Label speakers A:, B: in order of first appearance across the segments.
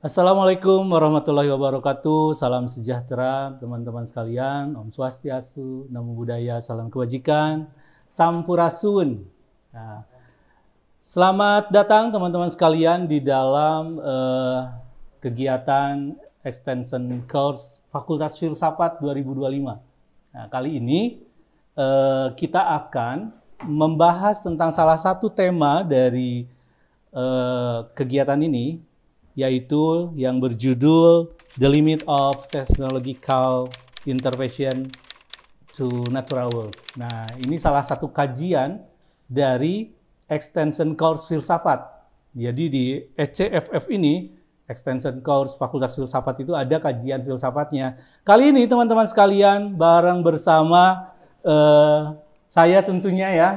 A: Assalamualaikum warahmatullahi wabarakatuh. Salam sejahtera teman-teman sekalian. Om Swastiastu, Namo Buddhaya, salam kebajikan, Sampurasun. Nah, selamat datang teman-teman sekalian di dalam kegiatan Extension Course Fakultas Filsafat 2025. Nah, kali ini kita akan membahas tentang salah satu tema dari kegiatan ini, yaitu yang berjudul The Limit of Technological Intervention to Natural World. Nah, ini salah satu kajian dari Extension Course Filsafat. Jadi di ECFF ini, Extension Course Fakultas Filsafat itu ada kajian filsafatnya. Kali ini teman-teman sekalian, bareng bersama saya tentunya ya,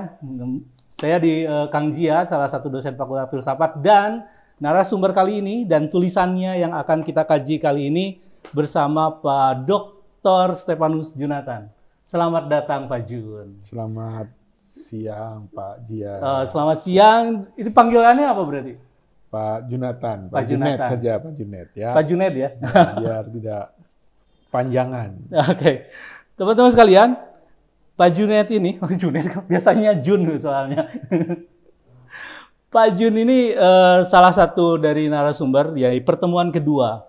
A: saya di Kang Jia, salah satu dosen Fakultas Filsafat, dan narasumber kali ini dan tulisannya yang akan kita kaji kali ini bersama Pak Dr. Stefanus Junathan. Selamat datang Pak Jun.
B: Selamat siang Pak Jia.
A: Selamat siang. Itu panggilannya apa berarti?
B: Pak Junathan.
A: Pak
B: Junet
A: Junathan
B: saja Pak Junet ya.
A: Pak Junet ya.
B: Biar tidak panjangan.
A: Oke. Teman-teman sekalian, Pak Junet ini, Junet biasanya Jun soalnya. Pak Jun ini salah satu dari narasumber, ya pertemuan kedua,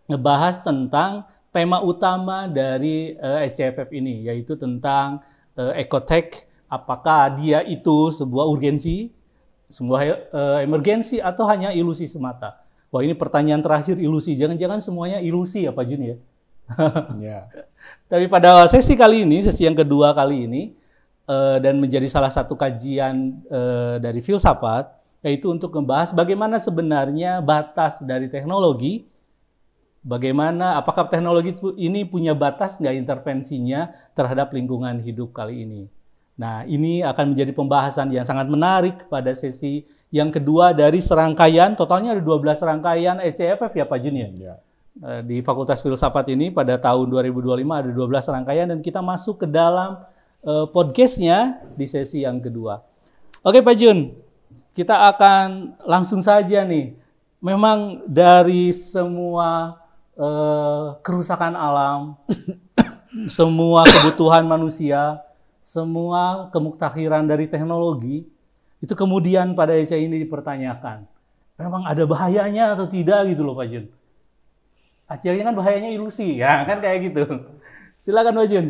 A: ngebahas tentang tema utama dari ECFF ini, yaitu tentang ekotech, apakah dia itu sebuah urgensi, sebuah emergensi, atau hanya ilusi semata. Wah, ini pertanyaan terakhir, ilusi. Jangan-jangan semuanya ilusi ya Pak Jun ya?
B: Ya.
A: Tapi pada sesi kali ini, sesi yang kedua kali ini, dan menjadi salah satu kajian dari filsafat, yaitu untuk membahas bagaimana sebenarnya batas dari teknologi, bagaimana apakah teknologi ini punya batas nggak intervensinya terhadap lingkungan hidup kali ini. Nah, ini akan menjadi pembahasan yang sangat menarik pada sesi yang kedua dari serangkaian, totalnya ada 12 serangkaian ECFF ya Pak Jun ya?
B: Ya.
A: Di Fakultas Filsafat ini pada tahun 2025 ada 12 serangkaian dan kita masuk ke dalam podcastnya di sesi yang kedua. Oke Pak Jun, kita akan langsung saja nih. Memang dari semua kerusakan alam, semua kebutuhan manusia, semua kemuktahiran dari teknologi, itu kemudian pada ECA ini dipertanyakan. Memang ada bahayanya atau tidak gitu loh Pak Jun. Akhirnya kan bahayanya ilusi, ya kan kayak gitu. Silakan Pak Jun.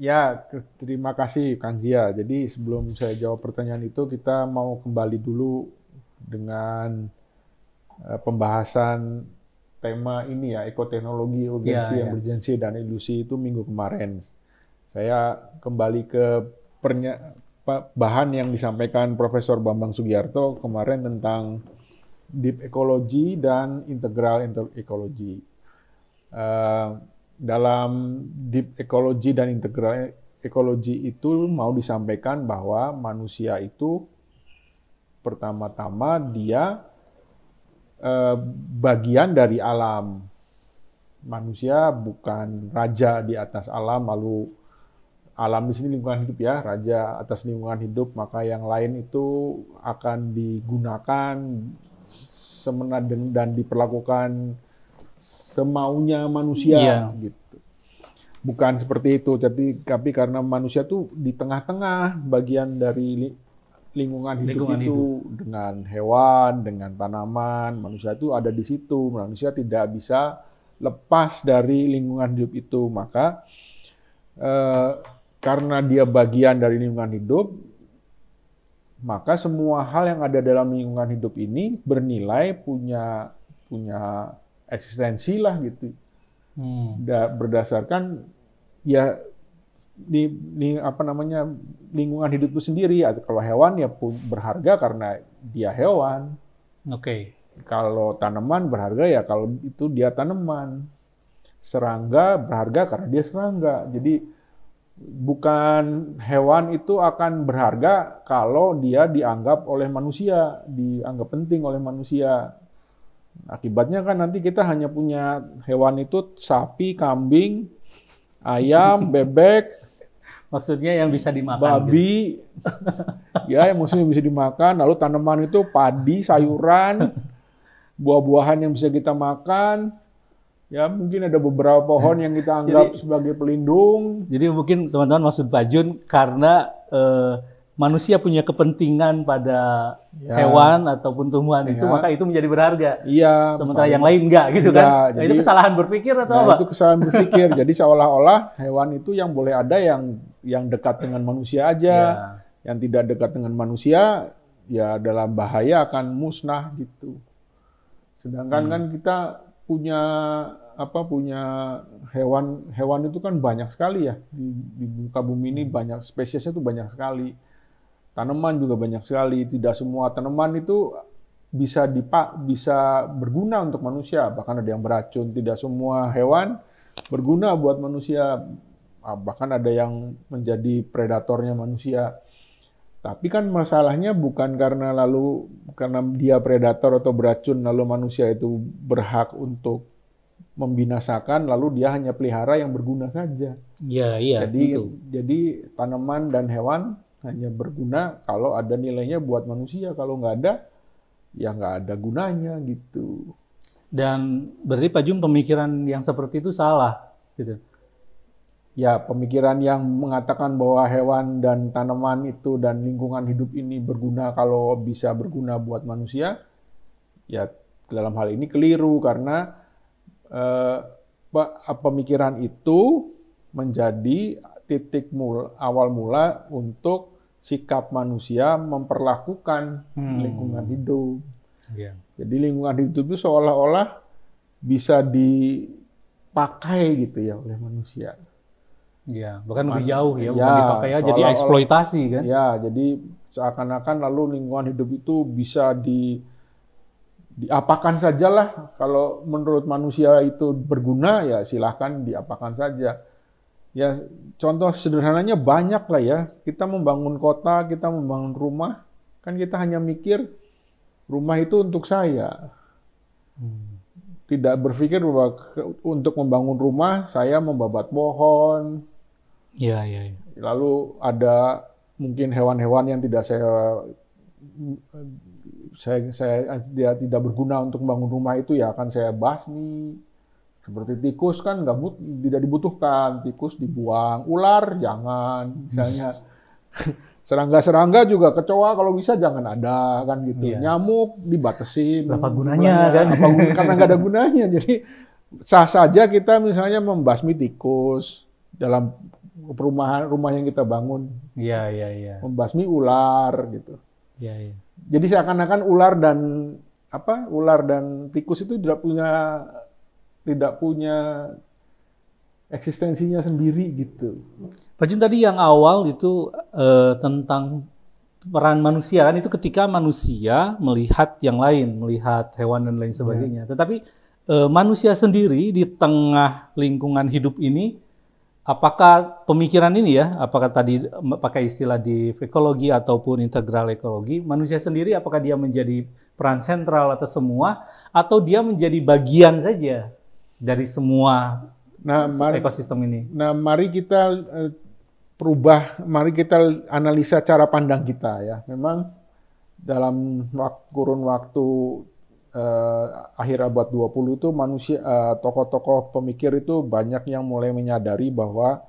B: Ya, terima kasih Kang Jia. Jadi sebelum saya jawab pertanyaan itu, kita mau kembali dulu dengan pembahasan tema ini ya, ekoteknologi, urgensi, emergensi, dan ilusi itu minggu kemarin. Saya kembali ke bahan yang disampaikan Profesor Bambang Sugiarto kemarin tentang deep ecology dan integral ecology. Dalam deep ecology dan integral ecology itu mau disampaikan bahwa manusia itu pertama-tama dia bagian dari alam. Manusia bukan raja di atas alam, lalu alam di sini lingkungan hidup ya, raja atas lingkungan hidup, maka yang lain itu akan digunakan semena dan diperlakukan semaunya manusia gitu. Bukan seperti itu. Tapi karena manusia tuh di tengah-tengah bagian dari lingkungan hidup itu dengan hewan, dengan tanaman, manusia itu ada di situ. Manusia tidak bisa lepas dari lingkungan hidup itu. Maka karena dia bagian dari lingkungan hidup, maka semua hal yang ada dalam lingkungan hidup ini bernilai, punya eksistensi lah gitu. Berdasarkan ya lingkungan hidup itu sendiri. Kalau hewan ya berharga karena dia hewan.
A: Oke.
B: Kalau tanaman berharga ya kalau itu dia tanaman. Serangga berharga karena dia serangga. Jadi bukan hewan itu akan berharga kalau dia dianggap oleh manusia, dianggap penting oleh manusia. Akibatnya kan nanti kita hanya punya hewan itu sapi, kambing, ayam, bebek,
A: maksudnya yang bisa dimakan,
B: babi, gitu. Ya yang maksudnya bisa dimakan. Lalu tanaman itu padi, sayuran, buah-buahan yang bisa kita makan. Ya mungkin ada beberapa pohon yang kita anggap sebagai pelindung.
A: Jadi mungkin teman-teman maksud Pak Jun karena manusia punya kepentingan pada hewan ataupun tumbuhan itu, maka itu menjadi berharga.
B: Iya.
A: Sementara yang lain enggak, gitu kan? Jadi, itu kesalahan berpikir atau apa?
B: Itu kesalahan berpikir. Jadi seolah-olah hewan itu yang boleh ada yang dekat dengan manusia aja, yang tidak dekat dengan manusia ya dalam bahaya akan musnah gitu. Sedangkan kan kita punya hewan itu kan banyak sekali ya di muka bumi ini, banyak spesiesnya tuh banyak sekali. Tanaman juga banyak sekali. Tidak semua tanaman itu bisa berguna untuk manusia, bahkan ada yang beracun. Tidak semua hewan berguna buat manusia, bahkan ada yang menjadi predatornya manusia. Tapi kan masalahnya bukan karena dia predator atau beracun lalu manusia itu berhak untuk membinasakan, lalu dia hanya pelihara yang berguna saja.
A: Iya.
B: Jadi tanaman dan hewan hanya berguna kalau ada nilainya buat manusia. Kalau nggak ada, ya nggak ada gunanya gitu.
A: Dan berarti Pak Jun pemikiran yang seperti itu salah, gitu.
B: Ya, pemikiran yang mengatakan bahwa hewan dan tanaman itu dan lingkungan hidup ini berguna kalau bisa berguna buat manusia, ya dalam hal ini keliru karena pemikiran itu menjadi titik awal mula untuk sikap manusia memperlakukan lingkungan hidup. Jadi lingkungan hidup itu seolah-olah bisa dipakai gitu ya oleh manusia.
A: Ya, bahkan lebih jauh ya, bukan dipakai aja, jadi eksploitasi kan?
B: Ya, jadi seakan-akan lalu lingkungan hidup itu bisa diapakan sajalah. Kalau menurut manusia itu berguna, ya silahkan diapakan saja. Ya, contoh sederhananya banyak lah ya. Kita membangun kota, kita membangun rumah, kan kita hanya mikir rumah itu untuk saya. Tidak berpikir bahwa untuk membangun rumah, saya membabat pohon.
A: Iya.
B: Lalu ada mungkin hewan-hewan yang tidak dia tidak berguna untuk membangun rumah itu, ya akan saya basmi. Seperti tikus kan tidak dibutuhkan, tikus dibuang, ular jangan, misalnya. Serangga-serangga juga, kecoa kalau bisa jangan ada kan gitu. Nyamuk dibatasin.
A: Apa gunanya kan?
B: Karena nggak ada gunanya. Jadi sah saja kita misalnya membasmi tikus dalam rumah yang kita bangun.
A: Iya.
B: Membasmi ular gitu.
A: Iya.
B: Jadi seakan-akan ular dan tikus itu tidak punya eksistensinya sendiri gitu.
A: Pak Jun, tadi yang awal itu tentang peran manusia kan, itu ketika manusia melihat yang lain, melihat hewan dan lain sebagainya. Tetapi manusia sendiri di tengah lingkungan hidup ini, apakah pemikiran ini ya, apakah tadi pakai istilah di ekologi ataupun integral ekologi, manusia sendiri apakah dia menjadi peran sentral atas semua, atau dia menjadi bagian saja dari semua ekosistem ini?
B: Nah, mari kita mari kita analisa cara pandang kita ya. Memang dalam kurun waktu akhir abad 20 itu tokoh-tokoh pemikir itu banyak yang mulai menyadari bahwa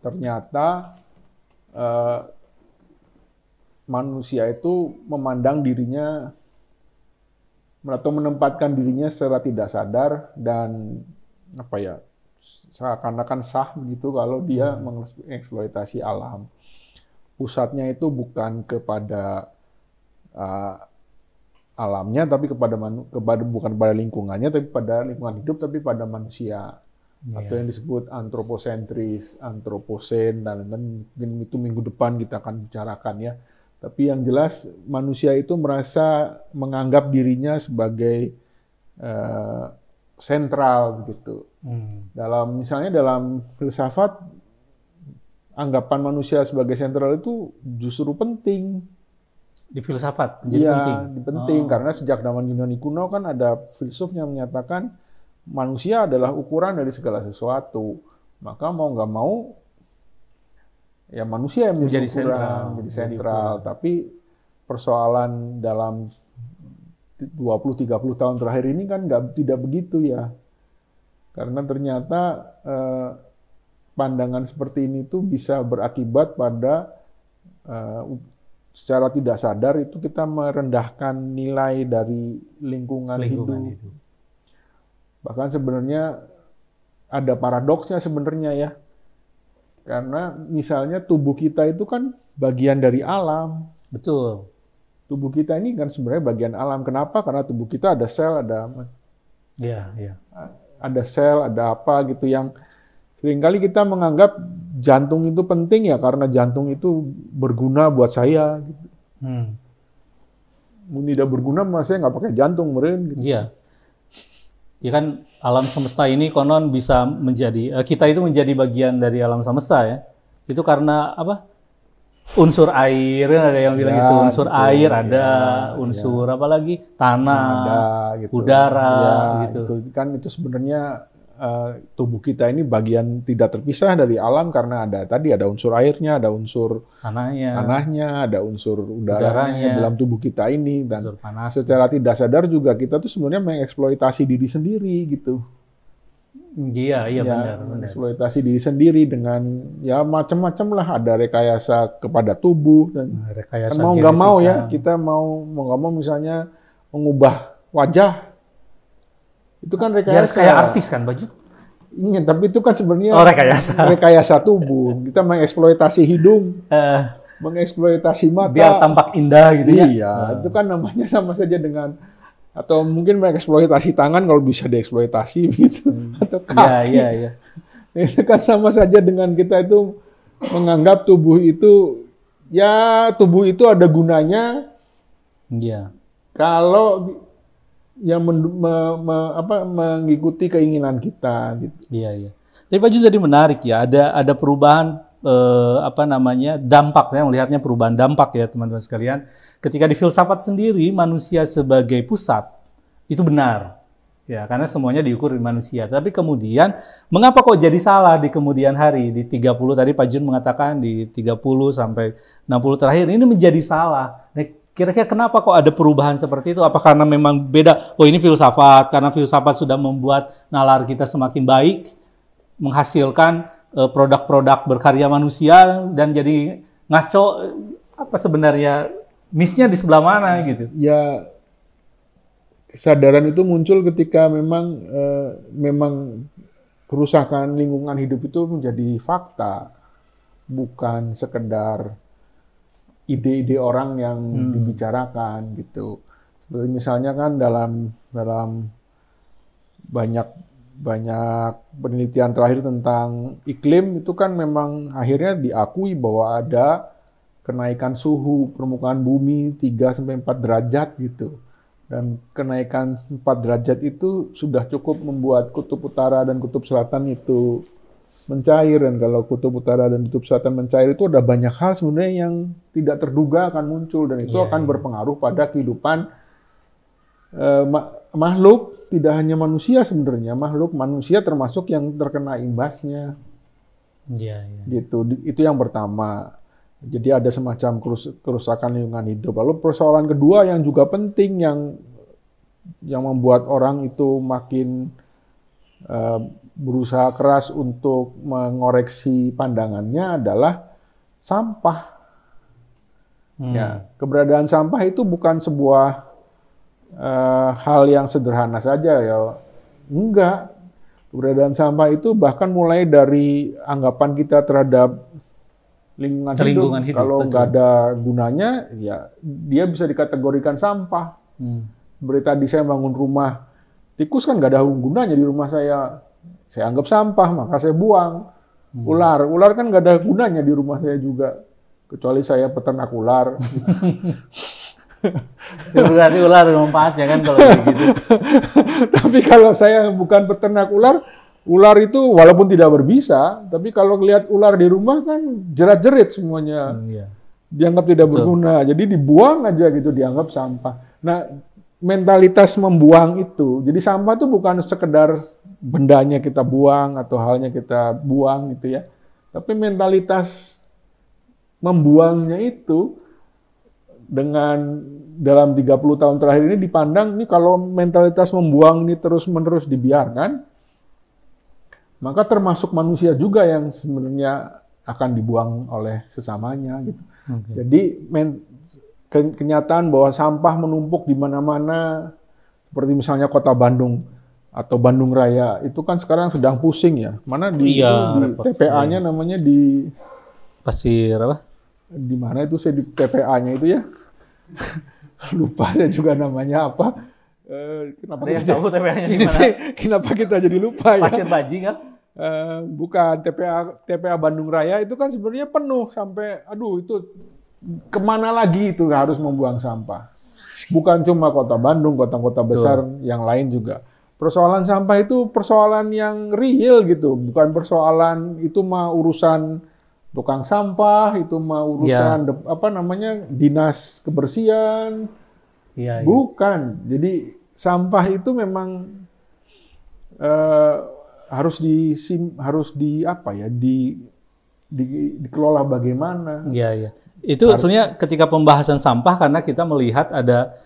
B: ternyata manusia itu memandang dirinya atau menempatkan dirinya secara tidak sadar dan seakan-akan sah begitu kalau dia mengeksploitasi alam. Pusatnya itu bukan kepada alamnya, tapi bukan pada lingkungannya, tapi pada lingkungan hidup, tapi pada manusia. Atau yang disebut antroposentris, antroposen, dan mungkin itu minggu depan kita akan bicarakan ya. Tapi yang jelas manusia itu merasa menganggap dirinya sebagai sentral begitu. Misalnya dalam filsafat, anggapan manusia sebagai sentral itu justru penting.
A: Di filsafat menjadi
B: penting karena sejak zaman Yunani kuno kan ada filsuf yang menyatakan manusia adalah ukuran dari segala sesuatu. Maka mau nggak mau ya manusia yang menjadi ukuran, menjadi sentral. Tapi persoalan dalam 20-30 tahun terakhir ini kan tidak begitu ya. Karena ternyata pandangan seperti ini tuh bisa berakibat pada secara tidak sadar itu kita merendahkan nilai dari lingkungan hidup. Bahkan sebenarnya ada paradoksnya sebenarnya ya. Karena misalnya tubuh kita itu kan bagian dari alam.
A: Betul.
B: Tubuh kita ini kan sebenarnya bagian alam. Kenapa? Karena tubuh kita ada sel, ada sel, ada apa gitu yang seringkali kita menganggap jantung itu penting ya karena jantung itu berguna buat saya. Gitu. Tidak berguna, mas saya nggak pakai jantung, meren. Gitu.
A: Iya. Ya kan alam semesta ini konon bisa menjadi, kita itu menjadi bagian dari alam semesta ya. Itu karena apa? Unsur air, ada yang bilang gitu. Unsur gitu, air ada, unsur apa lagi? Tanah, ada, gitu. Udara, gitu.
B: Itu sebenarnya tubuh kita ini bagian tidak terpisah dari alam karena ada unsur airnya, ada unsur tanahnya, ada unsur udaranya dalam tubuh kita ini dan secara tidak sadar juga kita tuh sebenarnya mengeksploitasi diri sendiri gitu.
A: Iya benar.
B: Eksploitasi diri sendiri dengan ya macam-macam lah, ada rekayasa kepada tubuh dan
A: rekayasa
B: mau nggak mau ya kita mau nggak mau misalnya mengubah wajah. Itu kan rekayasa.
A: Biar kayak artis kan baju?
B: Iya, tapi itu kan sebenarnya
A: rekayasa
B: tubuh. Kita mengeksploitasi hidung, mengeksploitasi mata.
A: Biar tampak indah gitu ya?
B: Iya, itu kan namanya sama saja dengan, atau mungkin mengeksploitasi tangan kalau bisa dieksploitasi gitu. Atau kaki.
A: Iya.
B: Itu kan sama saja dengan kita itu menganggap tubuh itu ada gunanya.
A: Iya.
B: Kalau yang mengikuti keinginan kita gitu.
A: Iya. Tapi Pak Jun tadi menarik ya, ada perubahan dampak. Saya melihatnya perubahan dampak ya teman-teman sekalian. Ketika di filsafat sendiri manusia sebagai pusat itu benar. Ya, karena semuanya diukur di manusia. Tapi kemudian mengapa kok jadi salah di kemudian hari di 30 tadi Pak Jun mengatakan di 30 sampai 60 terakhir ini menjadi salah. Nah, kira-kira kenapa kok ada perubahan seperti itu? Apa karena memang beda? Oh ini filsafat, karena filsafat sudah membuat nalar kita semakin baik, menghasilkan produk-produk berkarya manusia, dan jadi ngaco, apa sebenarnya miss-nya di sebelah mana gitu?
B: Ya, kesadaran itu muncul ketika memang kerusakan lingkungan hidup itu menjadi fakta, bukan sekedar ide-ide orang yang dibicarakan gitu. Seperti misalnya kan dalam banyak penelitian terakhir tentang iklim itu kan memang akhirnya diakui bahwa ada kenaikan suhu permukaan bumi 3-4 derajat gitu. Dan kenaikan 4 derajat itu sudah cukup membuat kutub utara dan kutub selatan itu mencair, dan kalau kutub utara dan kutub selatan mencair itu ada banyak hal sebenarnya yang tidak terduga akan muncul, dan itu akan berpengaruh pada kehidupan makhluk, tidak hanya manusia sebenarnya, makhluk manusia termasuk yang terkena imbasnya. Gitu. Itu yang pertama. Jadi ada semacam kerusakan lingkungan hidup. Lalu persoalan kedua yang juga penting yang membuat orang itu makin berusaha keras untuk mengoreksi pandangannya adalah sampah. Ya, keberadaan sampah itu bukan sebuah hal yang sederhana saja ya. Enggak. Keberadaan sampah itu bahkan mulai dari anggapan kita terhadap lingkungan hidup. Kalau nggak ada gunanya, ya dia bisa dikategorikan sampah. Seperti tadi saya bangun rumah, tikus kan nggak ada gunanya di rumah saya. Saya anggap sampah, maka saya buang. Ular kan nggak ada gunanya di rumah saya juga, kecuali saya peternak ular.
A: Berarti ular bermanfaat ya kan kalau begitu.
B: Tapi kalau saya bukan peternak ular itu walaupun tidak berbisa, tapi kalau lihat ular di rumah kan jerat-jerit semuanya. Dianggap tidak berguna, jadi dibuang aja gitu, dianggap sampah. Nah, mentalitas membuang itu, jadi sampah itu bukan sekedar bendanya kita buang atau halnya kita buang gitu ya, tapi mentalitas membuangnya itu dengan dalam 30 tahun terakhir ini dipandang ini kalau mentalitas membuang ini terus-menerus dibiarkan, maka termasuk manusia juga yang sebenarnya akan dibuang oleh sesamanya gitu. Jadi kenyataan bahwa sampah menumpuk di mana-mana, seperti misalnya Kota Bandung atau Bandung Raya, itu kan sekarang sedang pusing ya. Mana di TPA-nya namanya di
A: Pasir apa?
B: Di mana itu saya di TPA-nya itu ya? Lupa saya juga namanya apa. Kenapa
A: ada yang tahu TPA-nya di mana?
B: Kenapa kita jadi lupa ya?
A: Pasir Baji kan?
B: Bukan, TPA Bandung Raya itu kan sebenarnya penuh sampai, aduh itu kemana lagi itu harus membuang sampah. Bukan cuma Kota Bandung, kota-kota besar yang lain juga. Persoalan sampah itu persoalan yang real gitu, bukan persoalan itu mah urusan tukang sampah, itu mah urusan dinas kebersihan. Bukan. Jadi sampah itu memang harus dikelola bagaimana.
A: Iya. Itu sebenarnya ketika pembahasan sampah karena kita melihat ada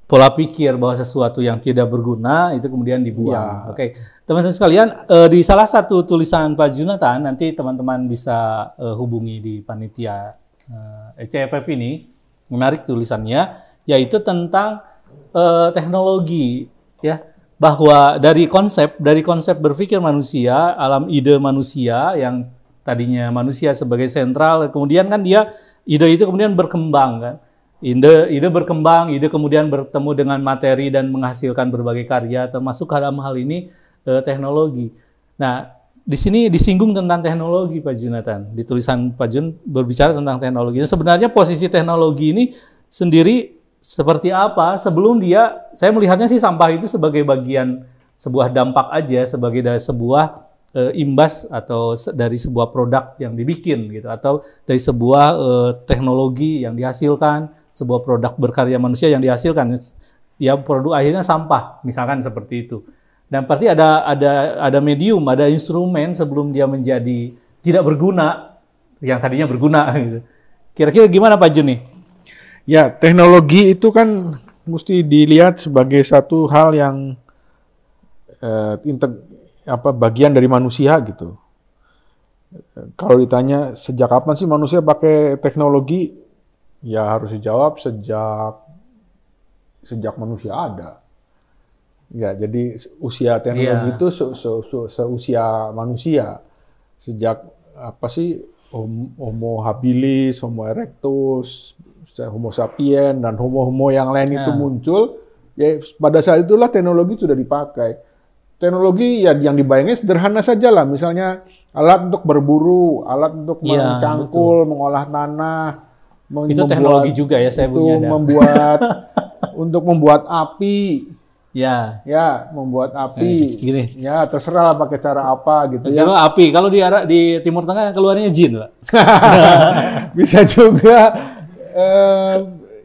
A: pola pikir bahwa sesuatu yang tidak berguna itu kemudian dibuang. Oke, teman-teman sekalian, di salah satu tulisan Pak Junathan nanti teman-teman bisa hubungi di panitia ECFF ini, menarik tulisannya, yaitu tentang teknologi, ya, bahwa dari konsep berpikir manusia, alam ide manusia yang tadinya manusia sebagai sentral, kemudian kan ide itu kemudian berkembang kan. Ide berkembang, ide kemudian bertemu dengan materi dan menghasilkan berbagai karya, termasuk dalam hal ini teknologi. Nah, di sini disinggung tentang teknologi, Pak Junathan. Di tulisan Pak Jun berbicara tentang teknologi. Nah, sebenarnya posisi teknologi ini sendiri seperti apa? Sebelum saya melihatnya sih sampah itu sebagai bagian sebuah dampak aja, sebagai dari sebuah imbas atau dari sebuah produk yang dibikin gitu, atau dari sebuah teknologi yang dihasilkan, sebuah produk berkarya manusia yang dihasilkan, ya produk akhirnya sampah, misalkan seperti itu. Dan pasti ada medium, ada instrumen sebelum dia menjadi tidak berguna, yang tadinya berguna gitu. Kira-kira gimana Pak Jun nih?
B: Ya, teknologi itu kan mesti dilihat sebagai satu hal yang bagian dari manusia gitu. Kalau ditanya sejak kapan sih manusia pakai teknologi, ya harus dijawab sejak manusia ada. Ya, jadi usia teknologi itu seusia manusia. Sejak Homo habilis, Homo erectus, Homo sapiens dan homo yang lain itu muncul, ya pada saat itulah teknologi sudah dipakai. Teknologi ya yang dibayangin sederhana saja lah, misalnya alat untuk berburu, alat untuk mencangkul, mengolah tanah,
A: itu teknologi juga ya saya punya.
B: Untuk membuat api, membuat api,
A: gini.
B: Ya terserah lah pakai cara apa gitu ya.
A: Api kalau di Timur Tengah keluarnya jin, Pak.
B: Bisa juga.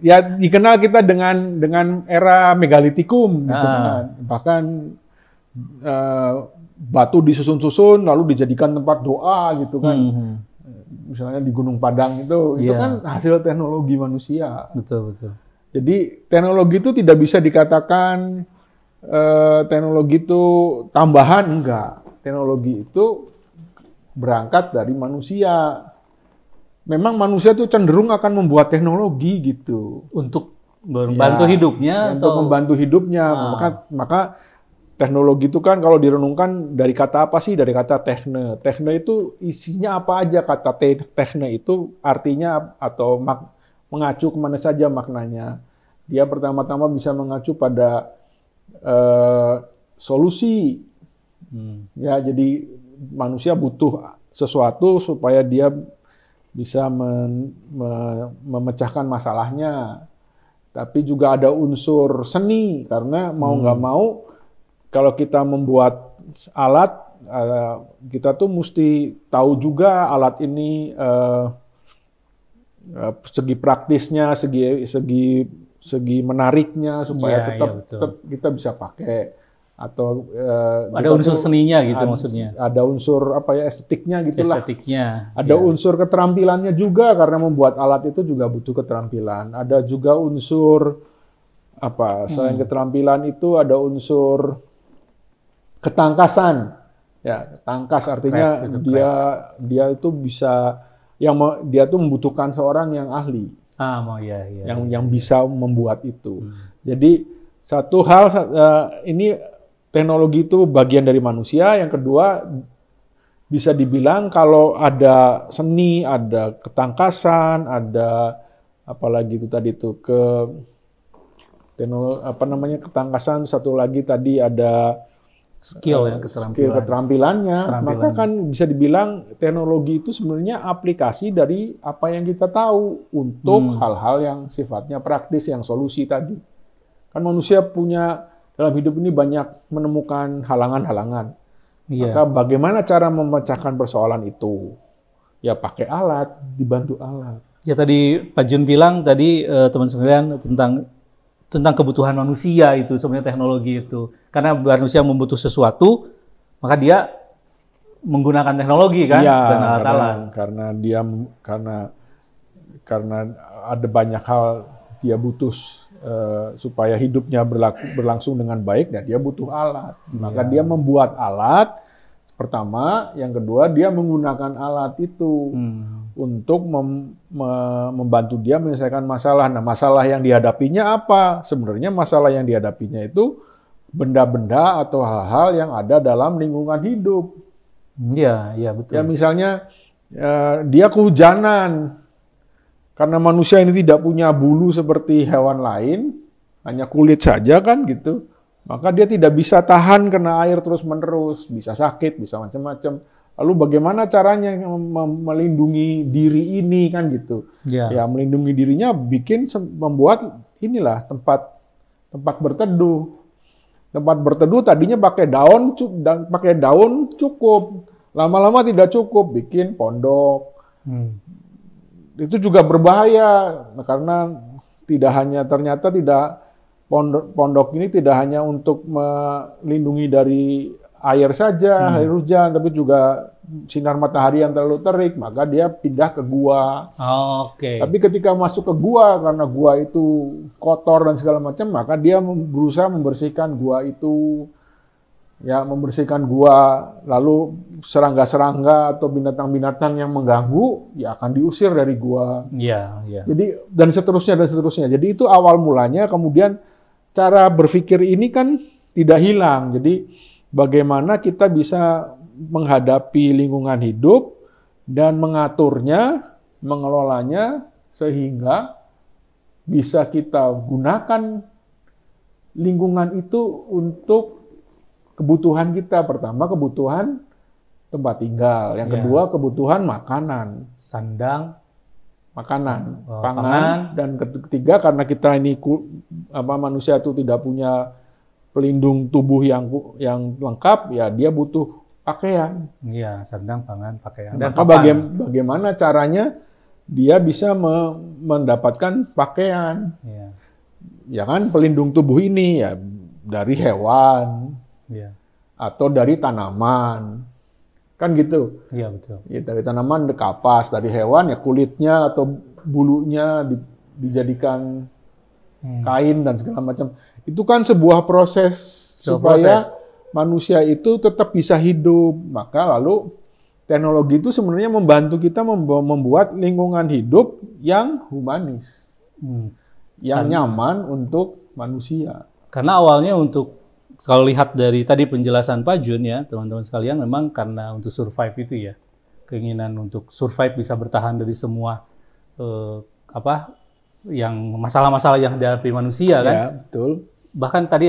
B: Ya dikenal kita dengan era megalitikum, gitu kan. Bahkan batu disusun-susun lalu dijadikan tempat doa gitu kan. Misalnya di Gunung Padang itu kan hasil teknologi manusia.
A: Betul.
B: Jadi teknologi itu tidak bisa dikatakan teknologi itu tambahan, enggak. Teknologi itu berangkat dari manusia. Memang manusia itu cenderung akan membuat teknologi gitu
A: untuk membantu hidupnya
B: untuk membantu hidupnya. Maka teknologi itu kan kalau direnungkan dari kata apa sih? Dari kata techne. Techne itu isinya apa aja? Kata techne itu artinya atau mengacu kemana saja maknanya. Dia pertama-tama bisa mengacu pada solusi. Ya, jadi manusia butuh sesuatu supaya dia bisa memecahkan masalahnya. Tapi juga ada unsur seni, karena mau nggak mau, kalau kita membuat alat, kita tuh mesti tahu juga alat ini segi praktisnya, segi menariknya, supaya tetap kita bisa pakai. atau
A: ada unsur seninya gitu maksudnya.
B: Ada unsur apa ya, estetiknya gitulah.
A: Estetiknya.
B: Ada unsur keterampilannya juga, karena membuat alat itu juga butuh keterampilan. Ada juga unsur apa? Selain keterampilan itu ada unsur ketangkasan. Ya, tangkas artinya dia itu bisa dia tuh membutuhkan seorang yang ahli. Yang bisa membuat itu. Jadi satu hal ini teknologi itu bagian dari manusia. Yang kedua, bisa dibilang kalau ada seni, ada ketangkasan, ada apalagi itu tadi itu ketangkasan. Satu lagi tadi ada skill keterampilannya. Maka kan bisa dibilang teknologi itu sebenarnya aplikasi dari apa yang kita tahu untuk hal-hal yang sifatnya praktis, yang solusi tadi. Kan manusia punya dalam hidup ini banyak menemukan halangan-halangan. Maka bagaimana cara memecahkan persoalan itu? Ya pakai alat, dibantu alat.
A: Ya tadi Pak Jun bilang tadi teman sekalian tentang kebutuhan manusia itu sebenarnya teknologi itu. Karena manusia membutuh sesuatu, maka dia menggunakan teknologi kan dan alat-alat.
B: Karena ada banyak hal dia butuh supaya hidupnya berlangsung dengan baik, dan dia butuh alat. Maka dia membuat alat pertama, yang kedua dia menggunakan alat itu untuk membantu dia menyelesaikan masalah. Nah, masalah yang dihadapinya apa? Sebenarnya masalah yang dihadapinya itu benda-benda atau hal-hal yang ada dalam lingkungan hidup.
A: Iya, betul.
B: Ya misalnya dia kehujanan. Karena manusia ini tidak punya bulu seperti hewan lain, hanya kulit saja kan gitu. Maka dia tidak bisa tahan kena air terus-menerus, bisa sakit, bisa macam-macam. Lalu bagaimana caranya melindungi diri ini kan gitu. Ya melindungi dirinya membuat inilah tempat berteduh. Tempat berteduh tadinya pakai daun cukup. Lama-lama tidak cukup, bikin pondok. Itu juga berbahaya karena pondok ini tidak hanya untuk melindungi dari air saja, air hujan, tapi juga sinar matahari yang terlalu terik, maka dia pindah ke gua. Tapi ketika masuk ke gua, karena gua itu kotor dan segala macam, maka dia berusaha membersihkan gua itu. Ya, membersihkan gua, lalu serangga-serangga atau binatang-binatang yang mengganggu ya akan diusir dari gua. Jadi dan seterusnya. Jadi itu awal mulanya. Kemudian cara berpikir ini kan tidak hilang. Jadi bagaimana kita bisa menghadapi lingkungan hidup dan mengaturnya, mengelolanya sehingga bisa kita gunakan lingkungan itu untuk kebutuhan kita. Pertama, kebutuhan tempat tinggal. Yang kedua, kebutuhan makanan.
A: Sandang,
B: makanan, pangan. Dan ketiga, karena kita ini manusia itu tidak punya pelindung tubuh yang lengkap, ya dia butuh pakaian.
A: Sandang, pangan, pakaian.
B: Dan maka bagaimana caranya dia bisa mendapatkan pakaian? Ya kan, pelindung tubuh ini ya dari hewan. Atau dari tanaman, kan gitu.
A: Betul.
B: Ya, dari tanaman kapas, dari hewan ya kulitnya atau bulunya dijadikan kain dan segala macam. Itu kan sebuah proses supaya manusia itu tetap bisa hidup. Maka lalu teknologi itu sebenarnya membantu kita membuat lingkungan hidup yang humanis, yang nyaman untuk manusia.
A: Karena awalnya kalau lihat dari tadi penjelasan Pak Jun ya, teman-teman sekalian, memang karena untuk survive itu ya, keinginan untuk survive bisa bertahan dari semua yang masalah-masalah yang dihadapi manusia kan.
B: Ya, betul.
A: Bahkan tadi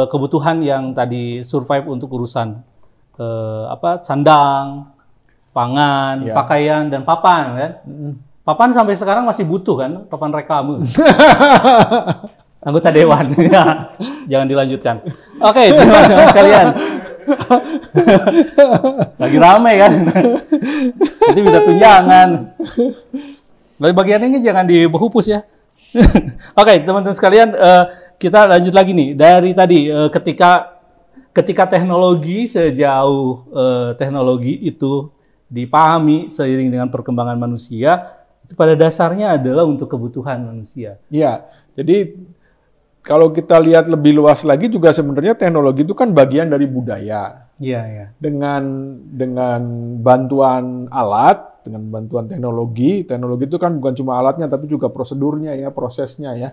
A: kebutuhan yang tadi survive untuk urusan sandang, pangan, pakaian dan papan kan. Papan sampai sekarang masih butuh kan, papan reklame. Anggota dewan. Jangan dilanjutkan. Oke, teman-teman sekalian. Lagi ramai kan. Nanti minta tunjangan. Lalu bagian ini jangan dibahupus ya. Oke, teman-teman sekalian, kita lanjut lagi nih. Dari tadi ketika ketika teknologi itu dipahami seiring dengan perkembangan manusia, itu pada dasarnya adalah untuk kebutuhan manusia.
B: Iya, jadi kalau kita lihat lebih luas lagi juga sebenarnya teknologi itu kan bagian dari budaya.
A: Iya, iya.
B: Dengan bantuan alat, dengan bantuan teknologi itu kan bukan cuma alatnya tapi juga prosedurnya ya, prosesnya ya,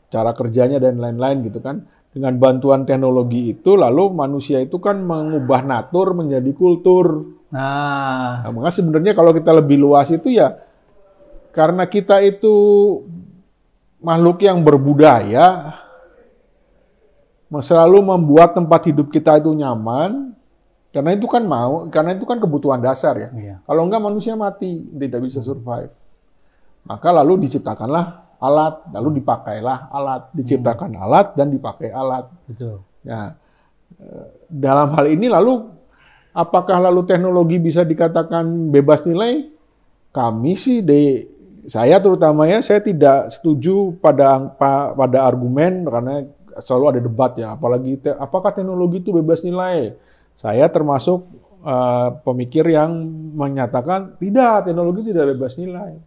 B: cara kerjanya dan lain-lain gitu kan. Dengan bantuan teknologi itu lalu manusia itu kan mengubah natur menjadi kultur. Nah, makanya sebenarnya kalau kita lebih luas itu ya karena kita itu makhluk yang berbudaya, selalu membuat tempat hidup kita itu nyaman, karena itu kan kebutuhan dasar ya. Iya. Kalau enggak manusia mati, tidak bisa survive. Maka lalu diciptakanlah alat, lalu dipakailah alat, diciptakan alat dan dipakai alat. Betul. Ya, dalam hal ini lalu apakah lalu teknologi bisa dikatakan bebas nilai? Kami sih saya terutamanya saya tidak setuju pada argumen karena selalu ada debat ya, apalagi apakah teknologi itu bebas nilai. Saya termasuk pemikir yang menyatakan tidak, teknologi tidak bebas nilai.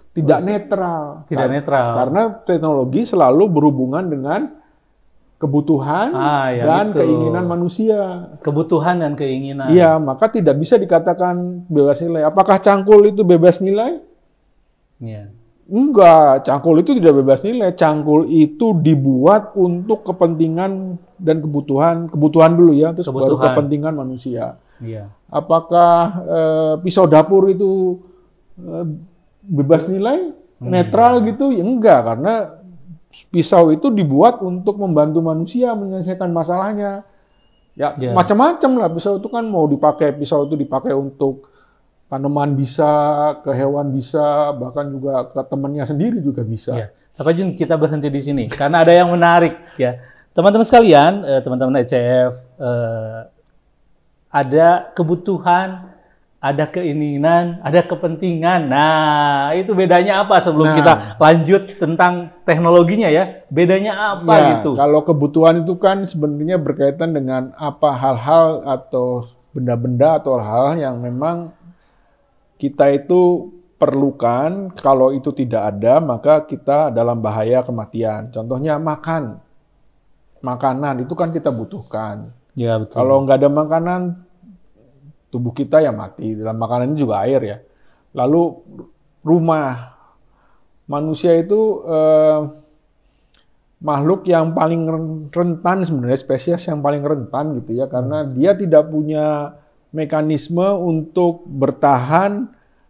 B: Tidak netral. Tidak netral. Karena teknologi selalu berhubungan dengan kebutuhan dan keinginan manusia.
A: Kebutuhan dan keinginan.
B: Iya, maka tidak bisa dikatakan bebas nilai. Apakah cangkul itu bebas nilai? Iya. Enggak, cangkul itu tidak bebas nilai. Cangkul itu dibuat untuk kepentingan dan kebutuhan dulu ya, terus baru kepentingan manusia. Iya. Apakah pisau dapur itu bebas nilai, netral gitu? Ya enggak, karena pisau itu dibuat untuk membantu manusia menyelesaikan masalahnya. Ya, macam-macam lah pisau itu kan pisau itu dipakai untuk tanaman bisa, ke hewan bisa, bahkan juga ke temannya sendiri juga bisa.
A: Ya. Tapi Jun, kita berhenti di sini karena ada yang menarik ya. Teman-teman sekalian, teman-teman ECF, ada kebutuhan, ada keinginan, ada kepentingan. Nah, itu bedanya apa sebelum kita lanjut tentang teknologinya ya? Bedanya apa gitu?
B: Kalau kebutuhan itu kan sebenarnya berkaitan dengan apa hal-hal atau benda-benda atau hal-hal yang memang kita itu perlukan. Kalau itu tidak ada, maka kita dalam bahaya kematian. Contohnya makanan itu kan kita butuhkan. Ya, betul. Kalau nggak ada makanan, tubuh kita ya mati. Dalam makanan ini juga air ya. Lalu rumah, manusia itu makhluk yang paling rentan sebenarnya, spesies yang paling rentan gitu ya, karena dia tidak punya mekanisme untuk bertahan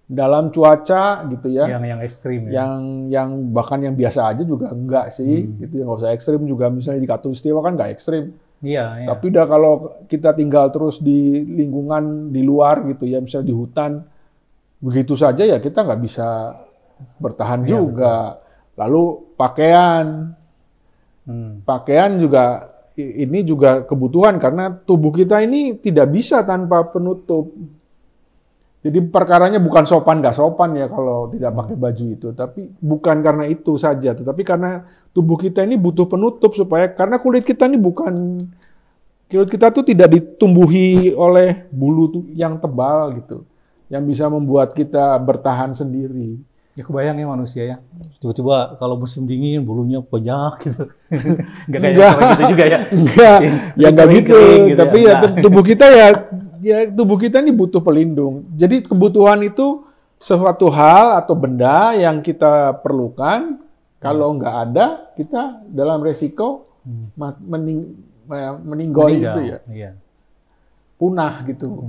B: dalam cuaca gitu ya.
A: Yang ekstrim ya.
B: Yang bahkan yang biasa aja juga enggak sih, gitu ya, nggak usah ekstrim juga, misalnya di Katulistiwa kan nggak ekstrim. Iya. Tapi udah kalau kita tinggal terus di lingkungan di luar gitu ya, misalnya di hutan, begitu saja ya kita nggak bisa bertahan juga. Betul. Lalu pakaian juga ini juga kebutuhan karena tubuh kita ini tidak bisa tanpa penutup. Jadi perkaranya bukan sopan nggak sopan ya kalau tidak pakai baju itu, tapi bukan karena itu saja, tetapi karena tubuh kita ini butuh penutup karena kulit kita tuh tidak ditumbuhi oleh bulu yang tebal gitu, yang bisa membuat kita bertahan sendiri.
A: Ya kebayang ya manusia ya, tiba-tiba kalau musim dingin bulunya banyak gitu. Nggak kayak gitu juga ya.
B: Nggak gitu. Tapi ya tubuh kita ini butuh pelindung. Jadi kebutuhan itu sesuatu hal atau benda yang kita perlukan. Kalau nggak ada, kita dalam resiko meninggal itu ya. Iya. Punah gitu.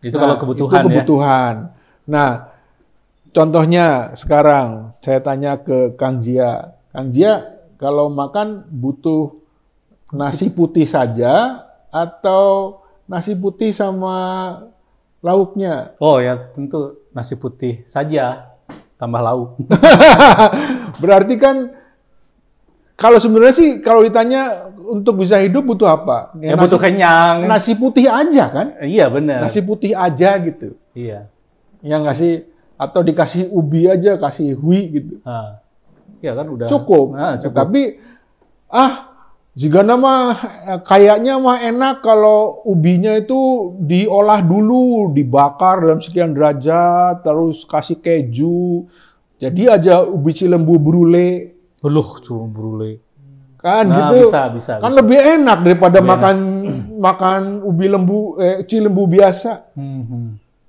A: Itu kalau kebutuhan.
B: Itu kebutuhan. Ya? Nah, contohnya sekarang saya tanya ke Kang Jia. Kang Jia, kalau makan butuh nasi putih saja atau nasi putih sama lauknya?
A: Oh ya, tentu nasi putih saja tambah lauk.
B: Berarti kan kalau sebenarnya sih kalau ditanya untuk bisa hidup butuh apa?
A: Ya butuh kenyang.
B: Nasi putih aja kan?
A: Iya benar.
B: Nasi putih aja gitu.
A: Iya.
B: Yang ngasih atau dikasih ubi aja, kasih hui gitu.
A: Ya kan udah
B: cukup. Tapi Zigana mah kayaknya mah enak kalau ubinya itu diolah dulu, dibakar dalam sekian derajat, terus kasih keju. Jadi aja ubi Cilembu brule.
A: Beluh, cuma brule.
B: Kan
A: Nah,
B: gitu.
A: bisa.
B: Kan lebih enak daripada
A: Lebih
B: makan ubi Cilembu biasa.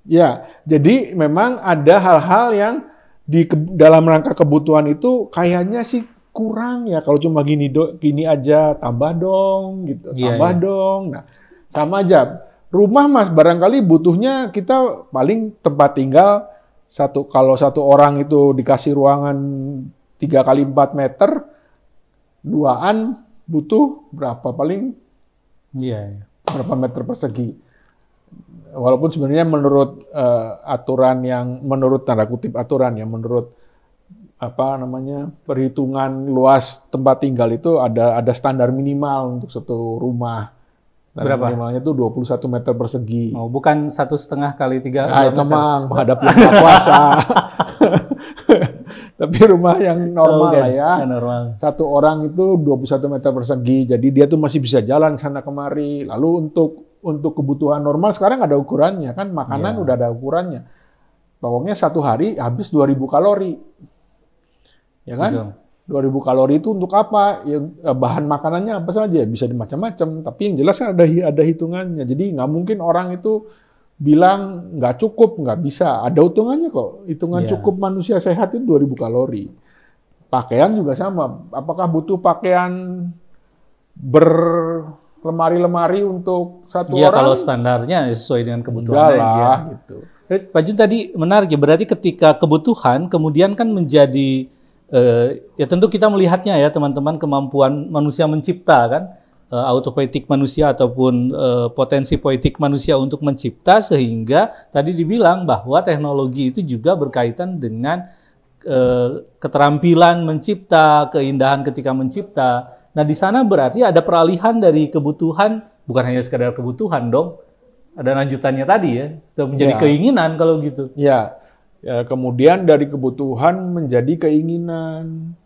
B: Ya, jadi memang ada hal-hal yang dalam rangka kebutuhan itu kayaknya sih kurang ya kalau cuma gini aja, tambah dong gitu, tambah dong. Nah, sama aja. Rumah Mas barangkali butuhnya kita paling tempat tinggal kalau satu orang itu dikasih ruangan 3 kali 4 meter, duaan butuh berapa paling? Berapa meter persegi? Walaupun sebenarnya menurut menurut tanda kutip aturan ya, menurut perhitungan luas tempat tinggal itu ada standar minimal untuk satu rumah.
A: Berapa?
B: Minimalnya itu 21 meter persegi.
A: Oh, bukan 1,5 kali 3
B: Nah, itu
A: meter.
B: memang menghadapi buka puasa. Tapi rumah yang normal lah ya.
A: Normal.
B: Satu orang itu 21 meter persegi. Jadi dia tuh masih bisa jalan sana kemari. Lalu untuk kebutuhan normal sekarang ada ukurannya kan, makanan udah ada ukurannya. Pokoknya satu hari habis 2000 kalori. Ya kan? Betul. 2000 kalori itu untuk apa? Ya, bahan makanannya apa saja? Bisa macam-macam, tapi yang jelas ada hitungannya. Jadi nggak mungkin orang itu bilang nggak cukup, nggak bisa. Ada hitungannya kok. Hitungan cukup manusia sehat itu 2000 kalori. Pakaian juga sama. Apakah butuh pakaian berlemari-lemari untuk satu orang? Iya,
A: kalau standarnya sesuai dengan kebutuhan aja.
B: Gitu.
A: Pak Jun tadi menarik ya, berarti ketika kebutuhan kemudian kan menjadi ya tentu kita melihatnya ya teman-teman, kemampuan manusia mencipta kan, autopoietik manusia ataupun potensi poetik manusia untuk mencipta, sehingga tadi dibilang bahwa teknologi itu juga berkaitan dengan keterampilan mencipta, keindahan ketika mencipta. Nah di sana berarti ada peralihan dari kebutuhan, bukan hanya sekadar kebutuhan dong, ada lanjutannya tadi ya, menjadi keinginan kalau gitu.
B: Ya. Ya, kemudian dari kebutuhan menjadi keinginan,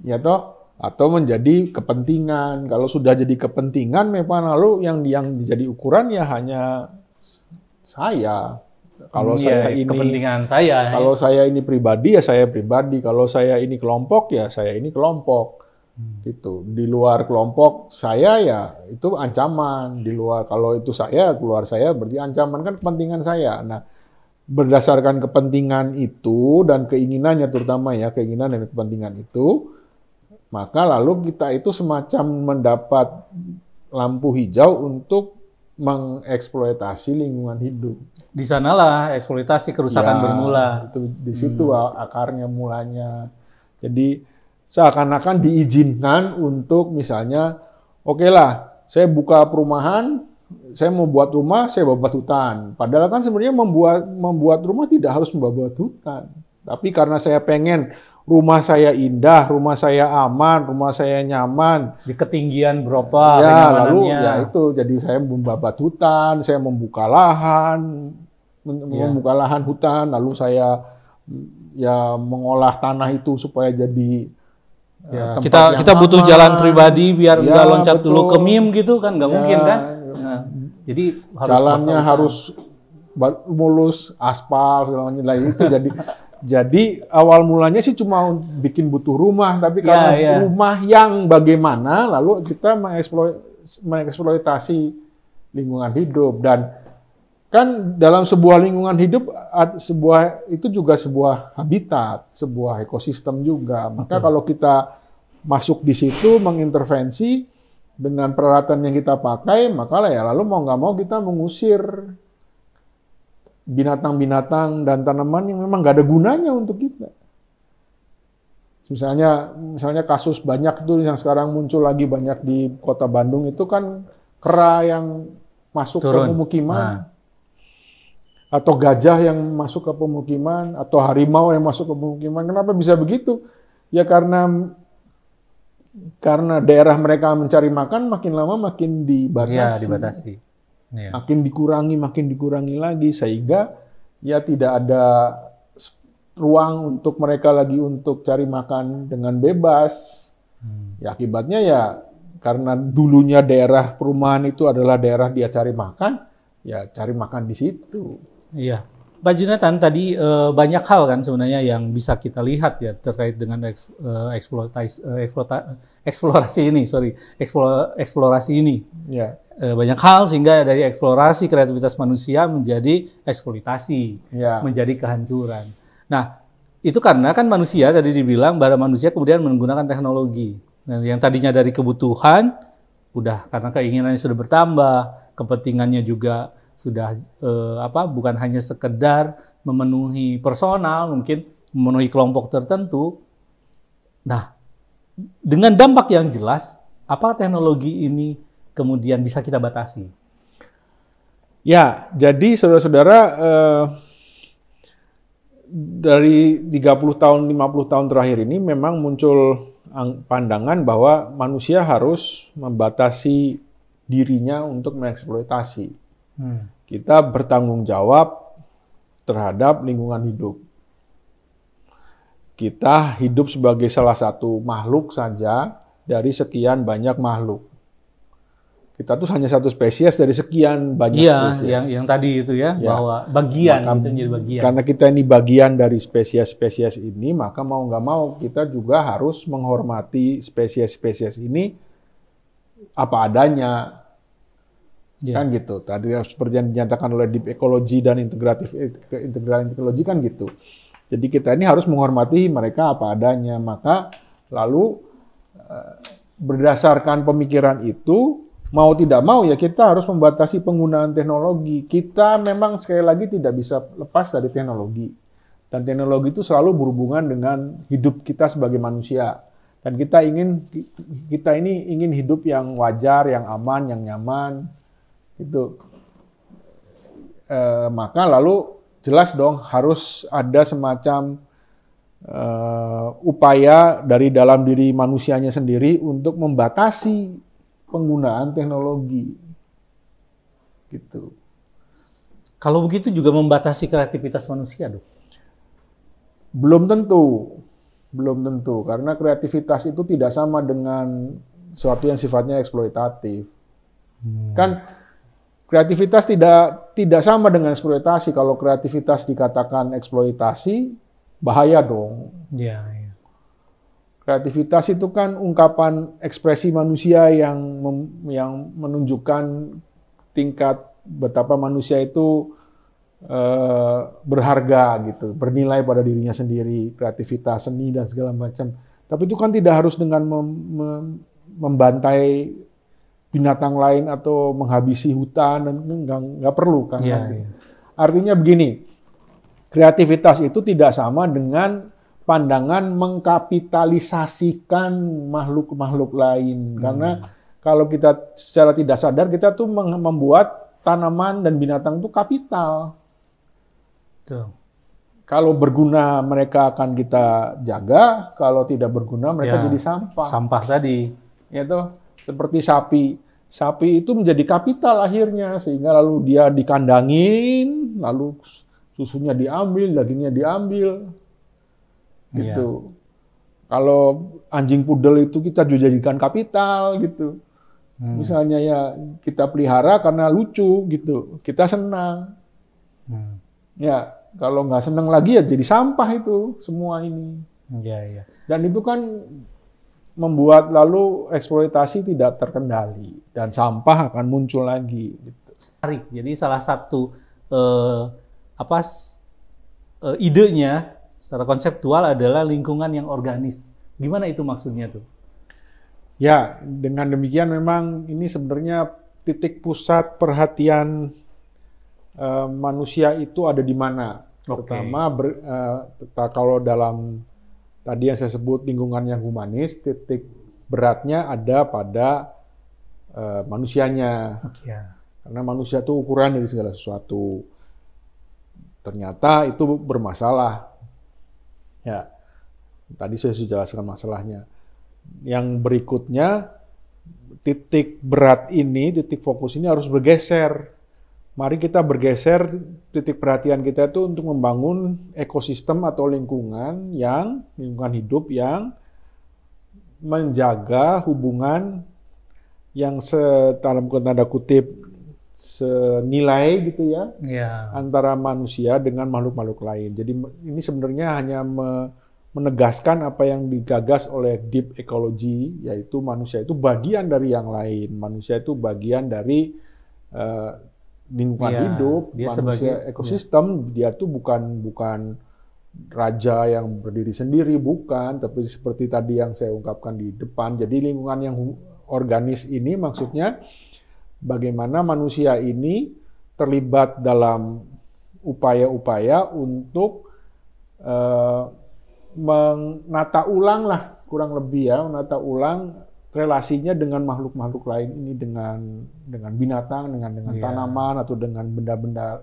B: ya toh, atau menjadi kepentingan. Kalau sudah jadi kepentingan, memang lalu yang jadi ukuran ya hanya saya. Kalau saya ini
A: kepentingan saya.
B: Kalau saya ini pribadi ya saya pribadi. Kalau saya ini kelompok ya saya ini kelompok. Gitu. Di luar kelompok saya ya itu ancaman. Di luar, kalau itu saya, keluar saya berarti ancaman, kan kepentingan saya. Nah, berdasarkan kepentingan itu dan keinginannya, terutama ya keinginan dan kepentingan itu, maka lalu kita itu semacam mendapat lampu hijau untuk mengeksploitasi lingkungan hidup.
A: Di sanalah eksploitasi kerusakan bermula.
B: Itu di situ akarnya mulanya. Jadi seakan-akan diizinkan untuk misalnya, oke lah, saya buka perumahan, saya mau buat rumah, saya babat hutan. Padahal kan sebenarnya membuat rumah tidak harus membabat hutan. Tapi karena saya pengen rumah saya indah, rumah saya aman, rumah saya nyaman.
A: Di ketinggian berapa
B: ya, lalu ya itu, jadi saya membabat hutan, saya membuka lahan, hutan, lalu saya ya mengolah tanah itu supaya jadi
A: kita butuh jalan pribadi biar nggak loncat dulu ke meme gitu kan, nggak mungkin kan. Jadi
B: jalannya harus mulus, aspal segala macam. Itu jadi awal mulanya sih cuma bikin butuh rumah, tapi karena rumah yang bagaimana, lalu kita mengeksploitasi lingkungan hidup. Dan kan dalam sebuah lingkungan hidup itu juga sebuah habitat, sebuah ekosistem juga. Maka kalau kita masuk di situ mengintervensi dengan peralatan yang kita pakai, maka lalu mau nggak mau kita mengusir binatang-binatang dan tanaman yang memang nggak ada gunanya untuk kita. Misalnya kasus banyak itu yang sekarang muncul lagi banyak di Kota Bandung itu kan kera yang masuk ke pemukiman, atau gajah yang masuk ke pemukiman, atau harimau yang masuk ke pemukiman. Kenapa bisa begitu? Ya karena daerah mereka mencari makan makin lama makin dibatasi. Makin dikurangi lagi, sehingga ya tidak ada ruang untuk mereka lagi untuk cari makan dengan bebas. Ya akibatnya ya karena dulunya daerah perumahan itu adalah daerah dia cari makan, ya cari makan di situ.
A: Iya. Pak Junatan, tadi banyak hal kan sebenarnya yang bisa kita lihat ya terkait dengan eksplorasi ini.
B: Ya.
A: Banyak hal sehingga dari eksplorasi kreativitas manusia menjadi eksploitasi,
B: Ya.
A: menjadi kehancuran. Nah, itu karena kan manusia tadi dibilang bahwa manusia kemudian menggunakan teknologi. Nah, yang tadinya dari kebutuhan, udah karena keinginannya sudah bertambah, kepentingannya juga sudah bukan hanya sekedar memenuhi personal, mungkin memenuhi kelompok tertentu. Nah, dengan dampak yang jelas, apakah teknologi ini kemudian bisa kita batasi?
B: Ya, jadi saudara-saudara, dari 30 tahun, 50 tahun terakhir ini memang muncul pandangan bahwa manusia harus membatasi dirinya untuk mengeksploitasi. Kita bertanggung jawab terhadap lingkungan hidup. Kita hidup sebagai salah satu makhluk saja dari sekian banyak makhluk. Kita tuh hanya satu spesies dari sekian banyak spesies.
A: Iya, yang tadi itu ya, bahwa bagian,
B: maka,
A: kita jadi bagian.
B: Karena kita ini bagian dari spesies-spesies ini, maka mau nggak mau kita juga harus menghormati spesies-spesies ini apa adanya. Kan gitu. Tadi seperti yang dinyatakan oleh Deep Ecology dan Integral Ecology kan gitu. Jadi kita ini harus menghormati mereka apa adanya. Maka lalu berdasarkan pemikiran itu, mau tidak mau ya kita harus membatasi penggunaan teknologi. Kita memang sekali lagi tidak bisa lepas dari teknologi. Dan teknologi itu selalu berhubungan dengan hidup kita sebagai manusia. Dan kita ini ingin hidup yang wajar, yang aman, yang nyaman. Itu maka lalu jelas dong harus ada semacam upaya dari dalam diri manusianya sendiri untuk membatasi penggunaan teknologi gitu.
A: Kalau begitu juga membatasi kreativitas manusia, dong?
B: Belum tentu karena kreativitas itu tidak sama dengan sesuatu yang sifatnya eksploitatif. Kan kreativitas tidak sama dengan eksploitasi. Kalau kreativitas dikatakan eksploitasi, bahaya dong.
A: Iya.
B: Kreativitas itu kan ungkapan ekspresi manusia yang menunjukkan tingkat betapa manusia itu berharga gitu, bernilai pada dirinya sendiri, kreativitas, seni dan segala macam. Tapi itu kan tidak harus dengan membantai binatang lain atau menghabisi hutan, dan nggak perlu kan. Artinya begini, kreativitas itu tidak sama dengan pandangan mengkapitalisasikan makhluk-makhluk lain. Karena kalau kita secara tidak sadar, kita tuh membuat tanaman dan binatang itu kapital. Kalau berguna mereka akan kita jaga, kalau tidak berguna mereka jadi sampah.
A: Sampah tadi.
B: Ya toh. Seperti sapi. Sapi itu menjadi kapital akhirnya, sehingga lalu dia dikandangin, lalu susunya diambil, dagingnya diambil. Gitu. Kalau anjing pudel itu kita jadikan kapital gitu. Misalnya ya kita pelihara karena lucu gitu. Kita senang. Ya, kalau nggak senang lagi ya jadi sampah itu semua ini. Dan itu kan membuat lalu eksploitasi tidak terkendali dan sampah akan muncul lagi.
A: Jadi salah satu idenya secara konseptual adalah lingkungan yang organis. Gimana itu maksudnya tuh?
B: Ya, dengan demikian memang ini sebenarnya titik pusat perhatian manusia itu ada di mana. Pertama, kalau dalam tadi yang saya sebut lingkungan yang humanis, titik beratnya ada pada manusianya. Karena manusia itu ukuran dari segala sesuatu. Ternyata itu bermasalah. Ya, tadi saya sudah jelaskan masalahnya. Yang berikutnya, titik berat ini, titik fokus ini harus bergeser. Mari kita bergeser titik perhatian kita itu untuk membangun ekosistem atau lingkungan hidup yang menjaga hubungan yang dalam tanda kutip senilai gitu ya, antara manusia dengan makhluk-makhluk lain. Jadi ini sebenarnya hanya menegaskan apa yang digagas oleh deep ecology, yaitu manusia itu bagian dari yang lain. Manusia itu bagian dari lingkungan hidup, dia manusia sebagai ekosistem. Dia tuh bukan raja yang berdiri sendiri, bukan. Tapi seperti tadi yang saya ungkapkan di depan. Jadi lingkungan yang organis ini maksudnya bagaimana manusia ini terlibat dalam upaya-upaya untuk menata ulang lah, kurang lebih ya, menata ulang relasinya dengan makhluk-makhluk lain ini, dengan binatang, dengan tanaman, atau dengan benda-benda,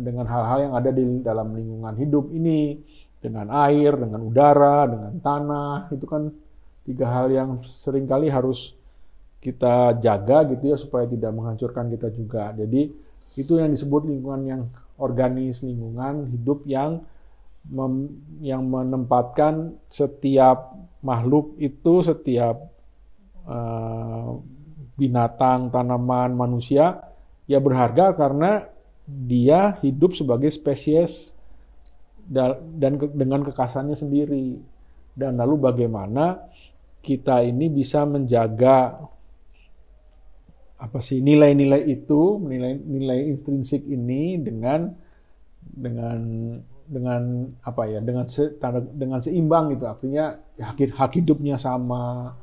B: dengan hal-hal yang ada di dalam lingkungan hidup ini, dengan air, dengan udara, dengan tanah. Itu kan 3 hal yang seringkali harus kita jaga gitu ya, supaya tidak menghancurkan kita juga. Jadi itu yang disebut lingkungan yang organis, lingkungan hidup yang menempatkan setiap makhluk itu, setiap binatang, tanaman, manusia ya berharga karena dia hidup sebagai spesies dan dengan kekhasannya sendiri. Dan lalu bagaimana kita ini bisa menjaga nilai-nilai itu, nilai intrinsik ini dengan seimbang gitu. Artinya hak hidupnya sama,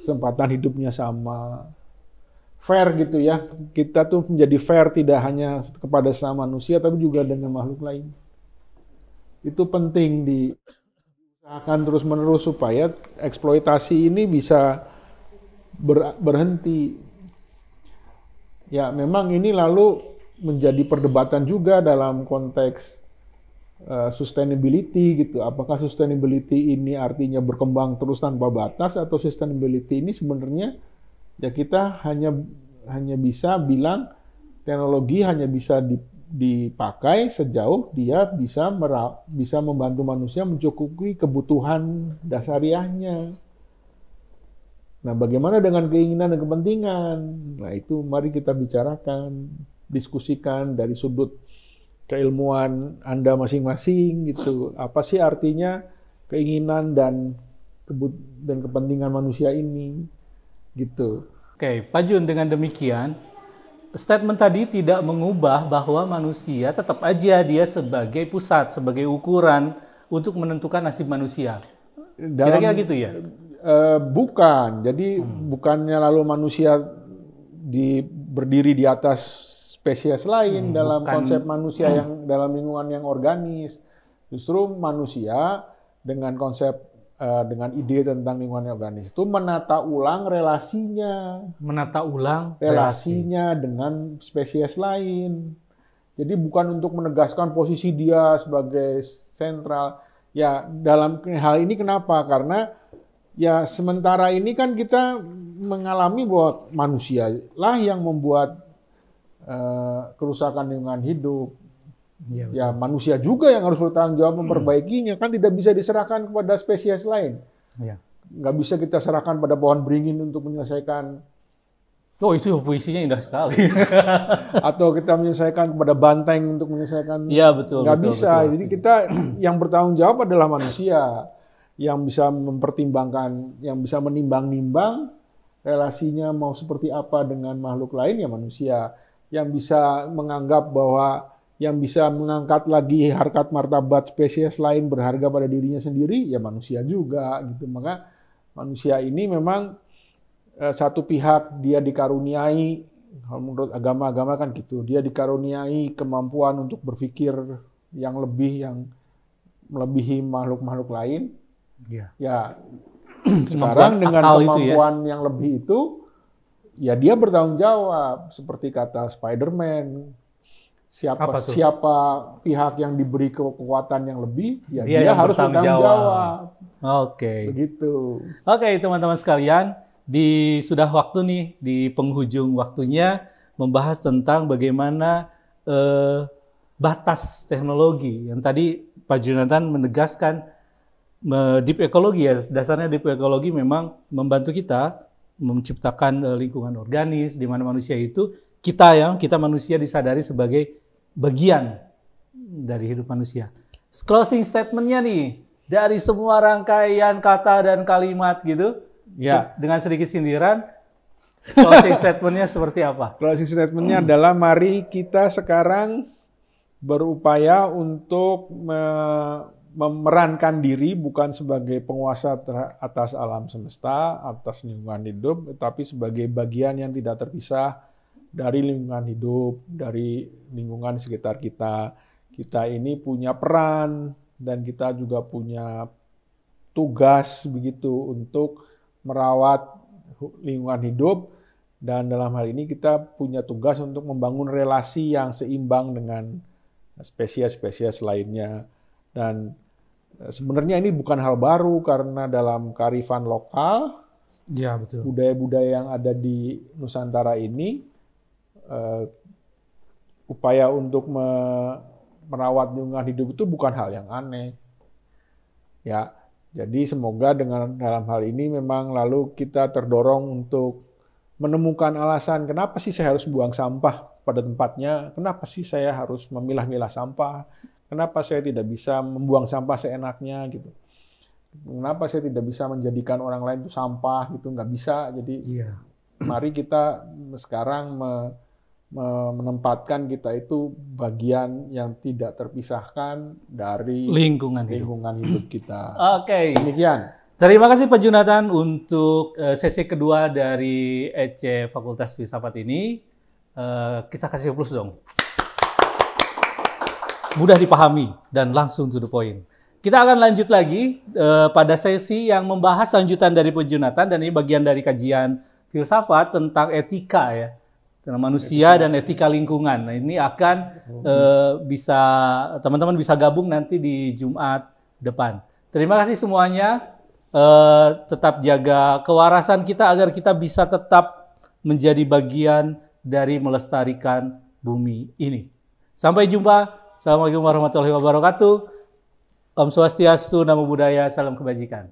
B: kesempatan hidupnya sama, fair gitu ya. Kita tuh menjadi fair tidak hanya kepada sama manusia tapi juga dengan makhluk lain. Itu penting diusahakan terus-menerus supaya eksploitasi ini bisa berhenti. Ya, memang ini lalu menjadi perdebatan juga dalam konteks sustainability gitu. Apakah sustainability ini artinya berkembang terus tanpa batas, atau sustainability ini sebenarnya ya kita hanya bisa bilang teknologi hanya bisa dipakai sejauh dia bisa membantu manusia mencukupi kebutuhan dasariahnya. Nah, bagaimana dengan keinginan dan kepentingan? Nah, itu mari kita bicarakan, diskusikan dari sudut keilmuan Anda masing-masing gitu. Apa sih artinya keinginan dan kepentingan manusia ini gitu.
A: Oke, Pak Jun, dengan demikian statement tadi tidak mengubah bahwa manusia tetap aja dia sebagai pusat, sebagai ukuran untuk menentukan nasib manusia. Kira-kira gitu ya?
B: Bukan. Jadi bukannya lalu manusia berdiri di atas spesies lain dalam konsep manusia yang dalam lingkungan yang organis. Justru manusia dengan konsep dengan ide tentang lingkungan yang organis itu menata ulang relasinya.
A: Menata ulang
B: relasinya dengan spesies lain. Jadi bukan untuk menegaskan posisi dia sebagai sentral. Ya, dalam hal ini kenapa? Karena ya sementara ini kan kita mengalami bahwa manusia lah yang membuat kerusakan lingkungan hidup. Ya manusia juga yang harus bertanggung jawab memperbaikinya. Kan tidak bisa diserahkan kepada spesies lain. Nggak bisa kita serahkan pada pohon beringin untuk menyelesaikan.
A: Oh, itu puisinya indah sekali.
B: Atau kita menyelesaikan kepada banteng untuk menyelesaikan.
A: Iya, betul.
B: Nggak bisa. Betul. Jadi kita yang bertanggung jawab adalah manusia. Yang bisa mempertimbangkan, yang bisa menimbang-nimbang relasinya mau seperti apa dengan makhluk lain ya manusia. Yang bisa menganggap bahwa yang bisa mengangkat lagi harkat martabat spesies lain berharga pada dirinya sendiri ya manusia juga gitu. Maka manusia ini memang satu pihak dia dikaruniai, kalau menurut agama-agama kan gitu, dia dikaruniai kemampuan untuk berpikir yang melebihi makhluk-makhluk lain. Ya sekarang dengan kemampuan yang lebih itu ya dia bertanggung jawab, seperti kata Spider-Man. Siapa pihak yang diberi kekuatan yang lebih, ya dia harus bertanggung jawab.
A: Oke.
B: Begitu.
A: Oke, teman-teman sekalian, sudah waktu nih di penghujung waktunya membahas tentang bagaimana batas teknologi yang tadi Pak Jonathan menegaskan Deep ekologi ya, dasarnya deep ekologi memang membantu kita menciptakan lingkungan organis di mana manusia itu kita manusia disadari sebagai bagian dari hidup manusia. Closing statement-nya nih dari semua rangkaian kata dan kalimat gitu,
B: Ya.
A: dengan sedikit sindiran, closing statement-nya seperti apa?
B: Closing statement-nya adalah mari kita sekarang berupaya untuk memerankan diri bukan sebagai penguasa atas alam semesta, atas lingkungan hidup, tetapi sebagai bagian yang tidak terpisah dari lingkungan hidup, dari lingkungan sekitar kita. Kita ini punya peran dan kita juga punya tugas begitu untuk merawat lingkungan hidup, dan dalam hal ini kita punya tugas untuk membangun relasi yang seimbang dengan spesies-spesies lainnya. Dan sebenarnya ini bukan hal baru karena dalam kearifan lokal,
A: Ya, betul.
B: budaya-budaya yang ada di Nusantara ini, upaya untuk merawat lingkungan hidup itu bukan hal yang aneh. Ya, jadi semoga dengan dalam hal ini memang lalu kita terdorong untuk menemukan alasan kenapa sih saya harus buang sampah pada tempatnya, kenapa sih saya harus memilah-milah sampah, kenapa saya tidak bisa membuang sampah seenaknya gitu. Kenapa saya tidak bisa menjadikan orang lain itu sampah gitu, nggak bisa. Jadi mari kita sekarang menempatkan kita itu bagian yang tidak terpisahkan dari
A: Lingkungan
B: hidup kita.
A: Oke.
B: Demikian.
A: Terima kasih Pak Junathan untuk sesi kedua dari EC Fakultas Filsafat ini. Kita kasih plus dong. Mudah dipahami dan langsung to the point. Kita akan lanjut lagi pada sesi yang membahas lanjutan dari Pak Junathan, dan ini bagian dari kajian filsafat tentang etika ya, tentang manusia dan etika lingkungan. Nah, ini akan bisa teman-teman bisa gabung nanti di Jumat depan. Terima kasih semuanya. Tetap jaga kewarasan kita agar kita bisa tetap menjadi bagian dari melestarikan bumi ini. Sampai jumpa. Assalamualaikum warahmatullahi wabarakatuh. Om Swastiastu, Namo Buddhaya, salam kebajikan.